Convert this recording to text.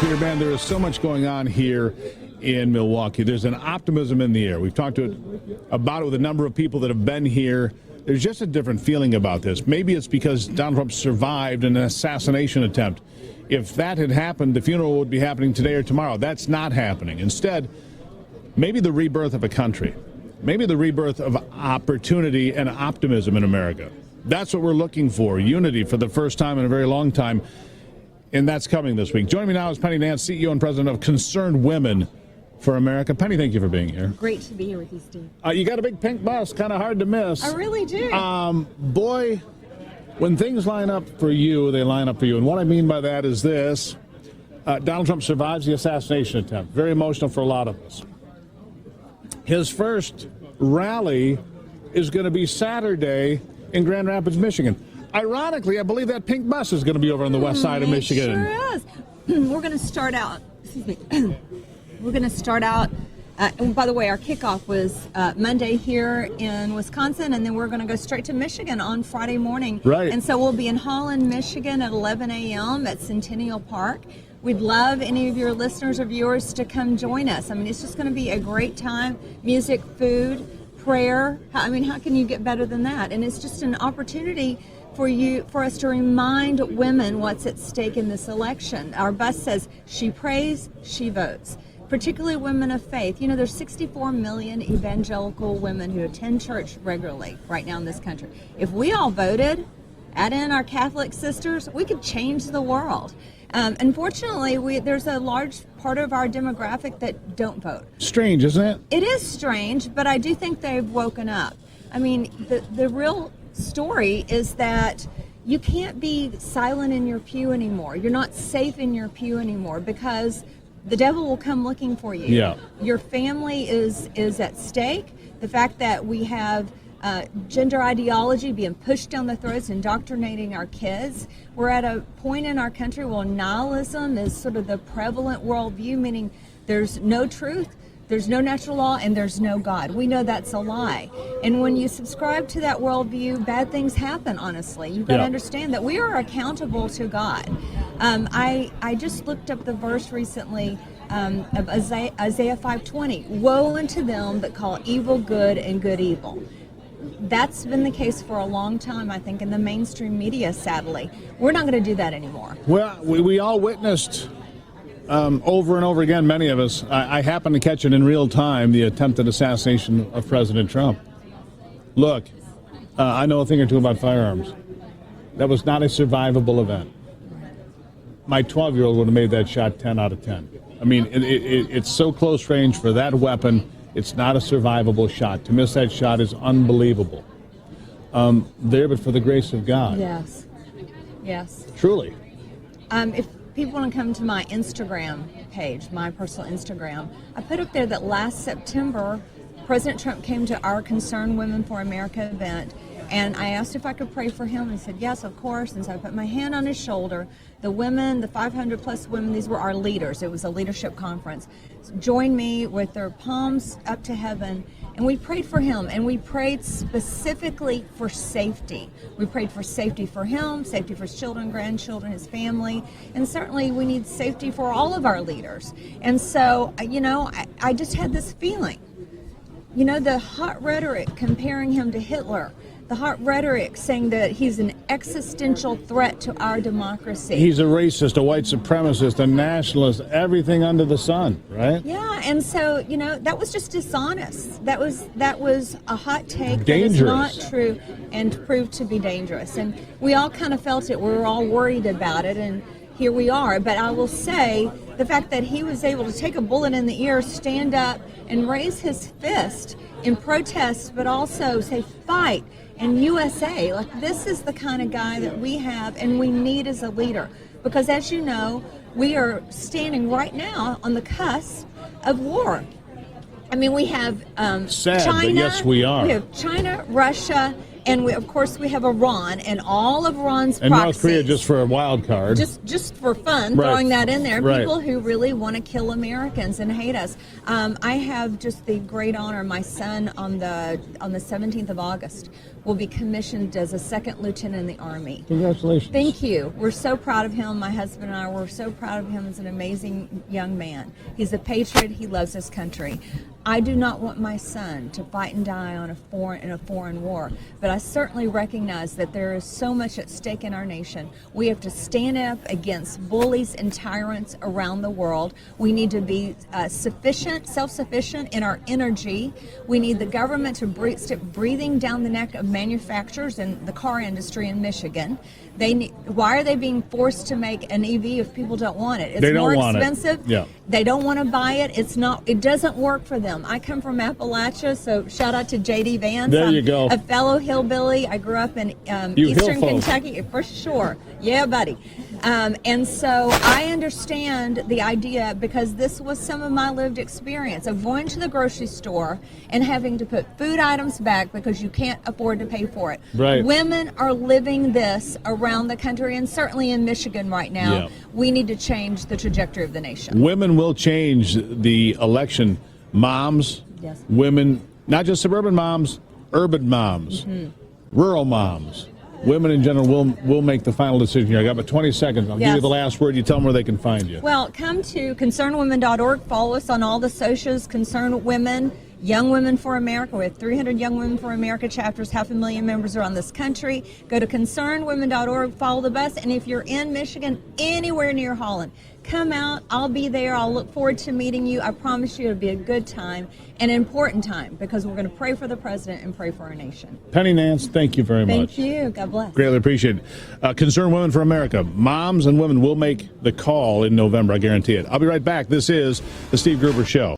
Here, man, there is so much going on here in Milwaukee. There's an optimism in the air. We've talked about it with a number of people that have been here. There's just a different feeling about this. Maybe it's because Donald Trump survived an assassination attempt. If that had happened, the funeral would be happening today or tomorrow. That's not happening. Instead, maybe the rebirth of a country. Maybe the rebirth of opportunity and optimism in America. That's what we're looking for. Unity for the first time in a very long time. And that's coming this week. Joining me now is Penny Nance, CEO and President of Concerned Women for America. Penny, thank you for being here. Great to be here with you, Steve. You got a big pink bus, kind of hard to miss. I really do. Boy, when things line up for you, they line up for you. And what I mean by that is this. Donald Trump survives the assassination attempt. Very emotional for a lot of us. His first rally is going to be Saturday in Grand Rapids, Michigan. Ironically, I believe that pink bus is going to be over on the west side of Michigan. It sure is. We're going to start out, we're going to start out, and by the way, our kickoff was Monday here in Wisconsin, and then we're going to go straight to Michigan on Friday morning. Right. And so we'll be in Holland, Michigan at 11 a.m. at Centennial Park. We'd love any of your listeners or viewers to come join us. I mean, it's just going to be a great time. Music, food, prayer. I mean, how can you get better than that? And it's just an opportunity for us to remind women what's at stake in this election. Our bus says, she prays, she votes. Particularly women of faith. You know, there's 64 million evangelical women who attend church regularly right now in this country. If we all voted, add in our Catholic sisters, we could change the world. Unfortunately, there's a large part of our demographic that don't vote. Strange, isn't it? It is strange, but I do think they've woken up. I mean, the real story is that you can't be silent in your pew anymore. You're not safe in your pew anymore because the devil will come looking for you. Yeah. Your family is at stake. The fact that we have gender ideology being pushed down the throats, indoctrinating our kids. We're at a point in our country where nihilism is sort of the prevalent worldview, meaning there's no truth, there's no natural law, and there's no God. We know that's a lie. And when you subscribe to that worldview, bad things happen, honestly. You've got to understand that we are accountable to God. I just looked up the verse recently of Isaiah 5:20. Woe unto them that call evil good and good evil. That's been the case for a long time, I think, in the mainstream media, sadly. We're not going to do that anymore. Well, we all witnessed over and over again, many of us. I happened to catch it in real time, the attempted assassination of President Trump. Look, I know a thing or two about firearms. That was not a survivable event. My 12-year-old would have made that shot 10 out of 10. I mean, it's so close range for that weapon. It's not a survivable shot. To miss that shot is unbelievable. There, but for the grace of God. Yes. Yes. Truly. If people want to come to my Instagram page, my personal Instagram, I put up there that last September, President Trump came to our Concerned Women for America event, and I asked if I could pray for him, and he said, yes, of course. And so I put my hand on his shoulder. The women, the 500 plus women, these were our leaders. It was a leadership conference. Joined me with their palms up to heaven, and we prayed for him, and we prayed specifically for safety. We prayed for safety for him, safety for his children, grandchildren, his family, and certainly we need safety for all of our leaders. And so, you know, I just had this feeling. You know, the hot rhetoric comparing him to Hitler, the hot rhetoric saying that he's an existential threat to our democracy. He's a racist, a white supremacist, a nationalist, everything under the sun, right? Yeah, and so, you know, that was just dishonest. That was a hot take dangerous. That is not true and proved to be dangerous. And we all kind of felt it. We were all worried about it, and here we are. But I will say the fact that he was able to take a bullet in the ear, stand up, and raise his fist in protest, but also say, fight, and USA. Like, this is the kind of guy that we have and we need as a leader. Because as you know, we are standing right now on the cusp of war. I mean, we have Sad, China. but yes, we are. We have China, Russia, and of course we have Iran and all of Iran's and proxies. North Korea just for a wild card. Just for fun, Right. throwing that in there. Right. People who really want to kill Americans and hate us. I have just the great honor. My son on the 17th of August will be commissioned as a second lieutenant in the Army. Congratulations. Thank you. We're so proud of him. My husband and I were so proud of him as an amazing young man. He's a patriot. He loves his country. I do not want my son to fight and die in a foreign war, but I certainly recognize that there is so much at stake in our nation. We have to stand up against bullies and tyrants around the world. We need to be self-sufficient in our energy. We need the government to stop breathing down the neck of manufacturers and the car industry in Michigan. Why are they being forced to make an EV if people don't want it? It's more expensive. Yeah. They don't want to buy it. It doesn't work for them. I come from Appalachia, so shout out to J.D. Vance. There you go. A fellow hillbilly. I grew up in Eastern Kentucky, for sure. Yeah, buddy. And so I understand the idea, because this was some of my lived experience of going to the grocery store and having to put food items back because you can't afford to pay for it. Right. Women are living this around the country, and certainly in Michigan right now. Yeah. We need to change the trajectory of the nation. Women will change the election. Moms, yes. Women, not just suburban moms, urban moms, rural moms. Women in general will make the final decision here. I got about 20 seconds. I'll give you the last word. You tell them where they can find you. Well, come to concernedwomen.org. Follow us on all the socials. Concerned Women, Young Women for America. We have 300 Young Women for America chapters. 500,000 members around this country. Go to concernedwomen.org. Follow the bus. And if you're in Michigan, anywhere near Holland, come out. I'll be there. I'll look forward to meeting you. I promise you it'll be a good time, an important time, because we're going to pray for the president and pray for our nation. Penny Nance, thank you very much. Thank you. God bless. Greatly appreciate it. Concerned Women for America. Moms and women will make the call in November. I guarantee it. I'll be right back. This is the Steve Gruber Show.